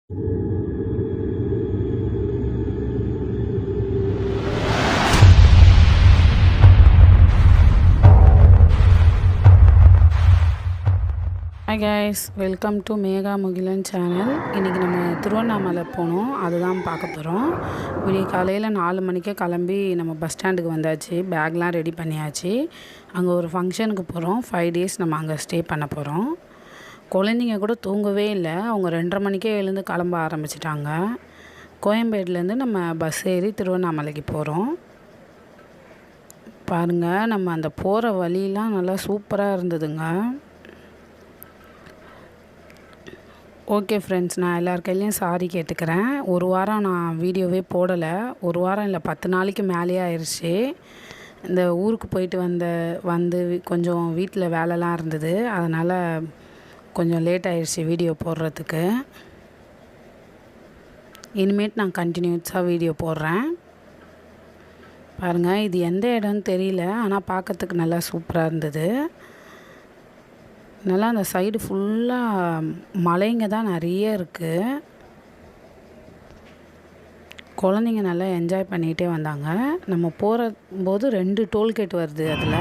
Hi guys, welcome to Mega Mugilan channel. இன்றைக்கி நம்ம திருவண்ணாமலை போனோம், அதுதான் பார்க்க போகிறோம். விடிய காலையில் 4 மணிக்கே கிளம்பி நம்ம பஸ் ஸ்டாண்டுக்கு வந்தாச்சு. பேக்லாம் ரெடி பண்ணியாச்சு. அங்கே ஒரு ஃபங்க்ஷனுக்கு போகிறோம். 5 days நம்ம அங்கே ஸ்டே பண்ண போகிறோம். குழந்தைங்க கூட தூங்கவே இல்லை. அவங்க 2:30 மணிக்கே எழுந்து கிளம்ப ஆரம்பிச்சிட்டாங்க. கோயம்பேடுலேருந்து நம்ம பஸ் ஏறி திருவண்ணாமலைக்கு போகிறோம். பாருங்கள், நம்ம அந்த போகிற வழியெலாம் நல்லா சூப்பராக இருந்ததுங்க. ஓகே ஃப்ரெண்ட்ஸ், நான் எல்லார் கையிலையும் சாரி கேட்டுக்கிறேன். ஒரு வாரம் நான் வீடியோவே போடலை. ஒரு வாரம் இல்லை, 10 நாளைக்கு மேலேயே ஆயிடுச்சு. இந்த ஊருக்கு போயிட்டு வந்து கொஞ்சம் வீட்டில் வேலைலாம் இருந்தது. அதனால் கொஞ்சம் லேட் ஆயிடுச்சு வீடியோ போடுறதுக்கு. இனிமேட்டு நான் கண்டினியூஸாக வீடியோ போடுறேன். பாருங்கள், இது எந்த இடம்னு தெரியல, ஆனால் பார்க்கறதுக்கு நல்லா சூப்பராக இருந்தது. நல்லா அந்த சைடு ஃபுல்லாக மலைங்க தான் நிறைய இருக்குது. குழந்தைங்க நல்லா என்ஜாய் பண்ணிகிட்டே வந்தாங்க. நம்ம போகும்போது 2 டோல்கேட் வருது. அதில்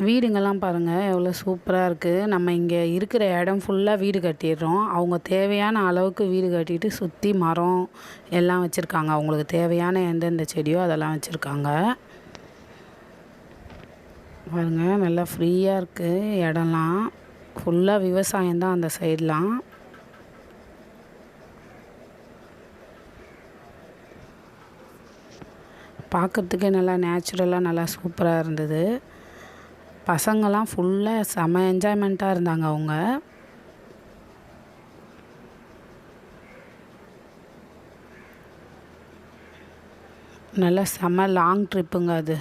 வீடுங்கள்லாம் பாருங்கள் எவ்வளோ சூப்பராக இருக்குது. நம்ம இங்கே இருக்கிற இடம் ஃபுல்லாக வீடு கட்டிடுறோம். அவங்க தேவையான அளவுக்கு வீடு கட்டிட்டு சுற்றி மரம் எல்லாம் வச்சுருக்காங்க. அவங்களுக்கு தேவையான எந்தெந்த செடியோ அதெல்லாம் வச்சுருக்காங்க. பாருங்கள், நல்லா ஃப்ரீயாக இருக்குது இடம்லாம். ஃபுல்லாக விவசாயம்தான் அந்த சைடெலாம். பார்க்குறதுக்கே நல்லா நேச்சுரலாக நல்லா சூப்பராக இருந்தது. பசங்கள்லாம் ஃபுல்லாக செம என்ஜாய்மெண்ட்டாக இருந்தாங்க அவங்க. நல்லா செம லாங் ட்ரிப்புங்க அது.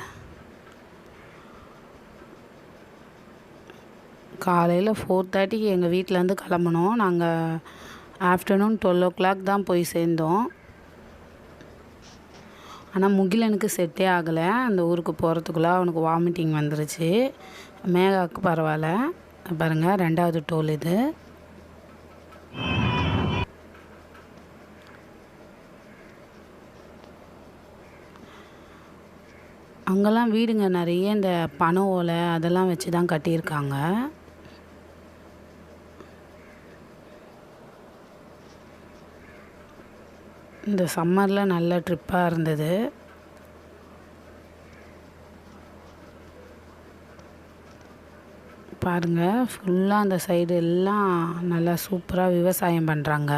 காலையில் 4:30க்கு எங்கள் வீட்டிலேருந்து கிளம்புனோம். நாங்கள் ஆஃப்டர்நூன் 12 o'clock தான் போய் சேர்ந்தோம். ஆனால் முகிலனுக்கு செட்டே ஆகலை. அந்த ஊருக்கு போகிறதுக்குள்ளே அவனுக்கு வாமிட்டிங் வந்துருச்சு. மேகாவுக்கு பரவாயில்ல. பாருங்கள், 2வது டோல் இது. அங்கெல்லாம் வீடுங்க நிறைய இந்த பனை ஓலை அதெல்லாம் வச்சு தான் கட்டியிருக்காங்க. இந்த சம்மரில் நல்ல ட்ரிப்பாக இருந்தது. பாருங்கள், ஃபுல்லாக அந்த சைடு எல்லாம் நல்லா சூப்பராக விவசாயம் பண்ணுறாங்க.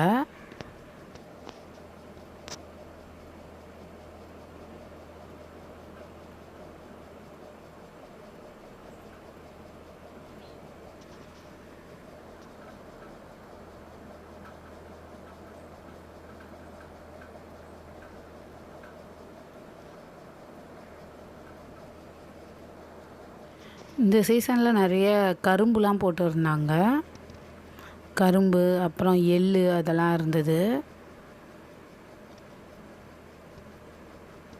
இந்த சீசனில் நிறைய கரும்புலாம் போட்டு இருந்தாங்க. கரும்பு, அப்புறம் எள்ளு அதெல்லாம் இருந்தது.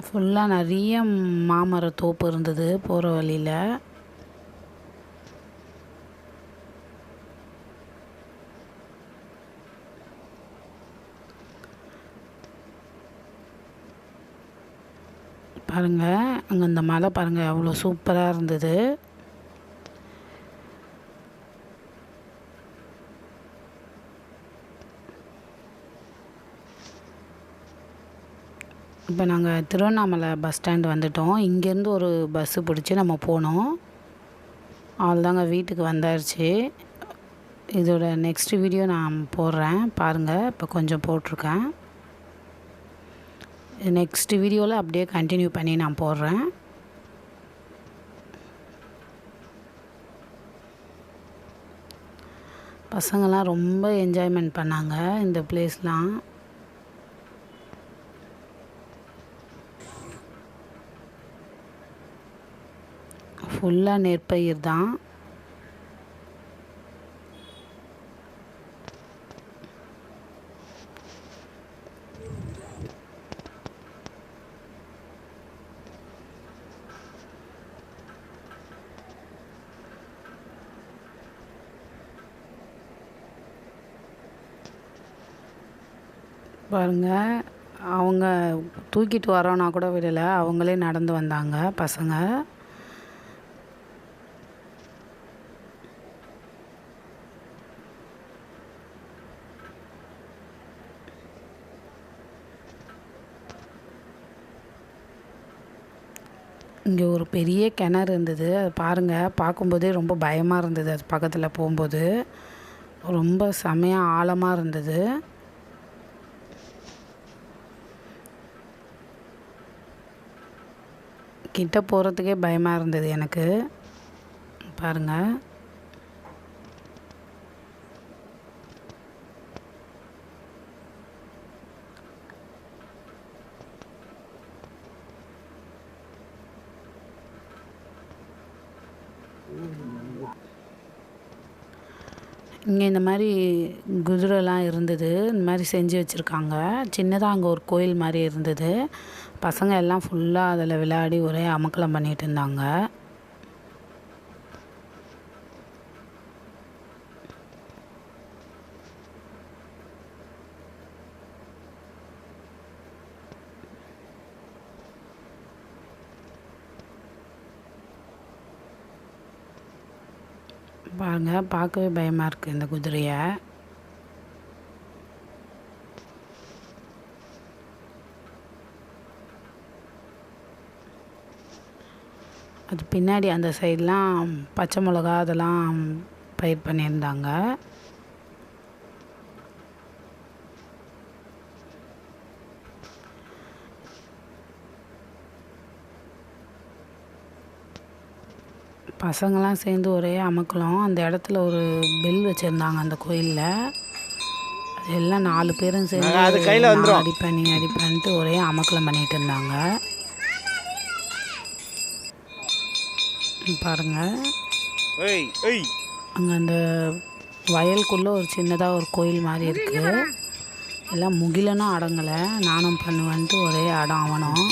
ஃபுல்லாக நிறைய மாமர தோப்பு இருந்தது போகிற வழியில். பாருங்கள், அங்கே இந்த மலை பாருங்கள் எவ்வளோ சூப்பராக இருந்தது. இப்போ நாங்கள் திருவண்ணாமலை பஸ் ஸ்டாண்டு வந்துட்டோம். இங்கேருந்து ஒரு பஸ்ஸு பிடிச்சி நம்ம போனோம். அவ்வளோதாங்க, வீட்டுக்கு வந்தாச்சு. இதோட நெக்ஸ்ட் வீடியோ நான் போடுறேன் பாருங்கள். இப்போ கொஞ்சம் போட்டிருக்கேன். நெக்ஸ்ட் வீடியோவில் அப்படியே கண்டினியூ பண்ணி நான் போடுறேன். பசங்கள்லாம் ரொம்ப என்ஜாய்மெண்ட் பண்ணாங்க இந்த பிளேஸ்லாம். ஃபுல்லாக நெற்பயிர் தான். பாருங்கள், அவங்க தூக்கிட்டு வரோன்னா கூட விடலை, அவங்களே நடந்து வந்தாங்க பசங்க. இங்கே ஒரு பெரிய கிணறு இருந்தது. அது பாருங்கள், பார்க்கும்போதே ரொம்ப பயமாக இருந்தது. அது பக்கத்தில் போகும்போது ரொம்ப செமையாக ஆழமாக இருந்தது. கிட்ட போகிறதுக்கே பயமாக இருந்தது எனக்கு. பாருங்கள், இங்கே இந்த மாதிரி குதிரைலாம் இருந்தது. இந்த மாதிரி செஞ்சு வச்சுருக்காங்க. சின்னதாக அங்கே ஒரு கோயில் மாதிரி இருந்தது. பசங்க எல்லாம் ஃபுல்லாக அதில் விளையாடி ஒரே அமக்கலம் பண்ணிகிட்டு இருந்தாங்க. பாருங்க, பார்க்கவே பயமாக இருக்குது இந்த குதிரையை. அது பின்னாடி அந்த சைடெலாம் பச்சை மிளகா அதெல்லாம் பயிர் பண்ணியிருந்தாங்க. பசங்களாம் சேர்ந்து ஒரே அமக்கலம். அந்த இடத்துல ஒரு பெல் வச்சுருந்தாங்க அந்த கோயிலில். அது எல்லாம் 4 பேரும் சேர்ந்து அடிப்பேன் நீ அடிப்பேன்ட்டு ஒரே அமக்கலம் பண்ணிகிட்டு இருந்தாங்க. பாருங்கள், அங்கே அந்த வயலுக்குள்ளே ஒரு சின்னதாக ஒரு கோயில் மாதிரி இருக்குது. எல்லாம் முகிலனும் அடங்கலை, நானும் பண்ணுவேன்ட்டு ஒரே அடம் அவனும்.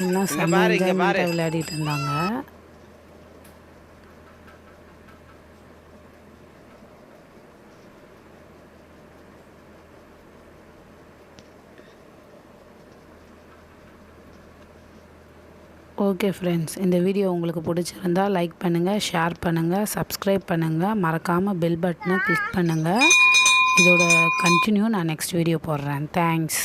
எல்லாம் செம்மையாக விளையாடிட்டு இருந்தாங்க. ஓகே ஃப்ரெண்ட்ஸ், இந்த வீடியோ உங்களுக்கு பிடிச்சிருந்தா லைக் பண்ணுங்கள், ஷேர் பண்ணுங்கள், சப்ஸ்கிரைப் பண்ணுங்கள், மறக்காமல் பெல் பட்டனை கிளிக் பண்ணுங்கள். இதோட கண்டினியூ நான் நெக்ஸ்ட் வீடியோ போடுறேன். தேங்க்ஸ்.